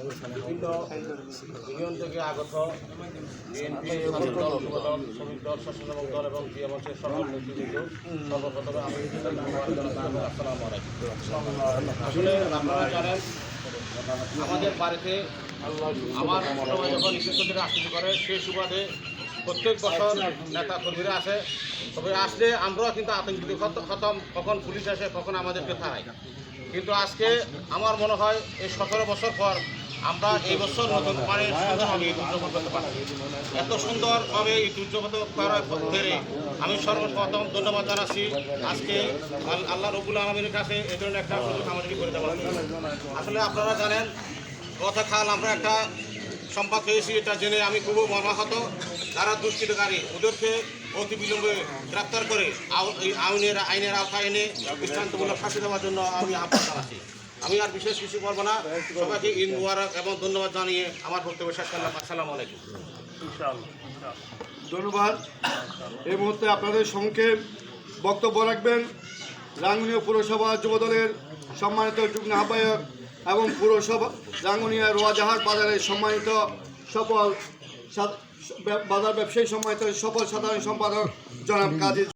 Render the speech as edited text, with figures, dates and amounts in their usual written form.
বিভিন্ন ইউনিয়ন থেকে আগত বিএনপি শ্রমিক দল স্বেচ্ছাসেবক দল এবং জিয়ামঞ্চের সকল নেতৃবৃন্দ, সর্বপ্রথমে আমি আসসালামু আলাইকুম। আসলে আপনারা জানেন, আমাদের বাড়িতে আমার ছোটো ভাই যখন নিষিদ্ধ থেকে রাজনীতি করে সেই সুবাদে প্রত্যেক বছর নেতা কর্মীরা আসে, তবে আসলে আমরাও কিন্তু আতঙ্কিত খতম, কখন পুলিশ আসে কখন আমাদেরকে থানায়। কিন্তু আজকে আমার মনে হয় এই 17 বছর পর আমরা এই বছর নতুন মানে সুন্দরভাবে ঈদ উদযাপন করতে পারি। এত সুন্দরভাবে ঈদ উদযাপন করার পেরে আমি সর্বপ্রথম ধন্যবাদ জানাচ্ছি আজকে আল্লাহ রব্বুল আলামিনের কাছে এই ধরনের একটা সুযোগ আমাদেরকে করে দেওয়ার জন্য। আসলে আপনারা জানেন, গতকাল আমরা একটা সংবাদ পেয়েছি, এটা জেনে আমি খুব মর্মাহত। যারা দুষ্কৃতকারী ওদেরকে অতি বিলম্বে গ্রেপ্তার করে আইনের আওতায় এনে দৃষ্টান্তমূলক শাস্তি দেওয়ার জন্য আমি আহ্বান জানাচ্ছি। আমি আর বিশেষ কিছু বলবো না। সবাইকে ঈদ মুবারক এবং ধন্যবাদ জানিয়ে আমার বক্তব্য শেষ করলাম। আসসালামু আলাইকুম। ধন্যবাদ। এই মুহূর্তে আপনাদের সম্মুখে বক্তব্য রাখবেন রাঙ্গুনিয়া পৌরসভা যুবদলের সম্মানিত যুগ্ম আহ্বায়ক এবং পৌরসভা রাঙ্গুনিয়া রোয়াজাহাট বাজারের সম্মানিত সফল বাজার ব্যবসায়ী সম্মানিত সফল সাধারণ সম্পাদক জনাব কাজী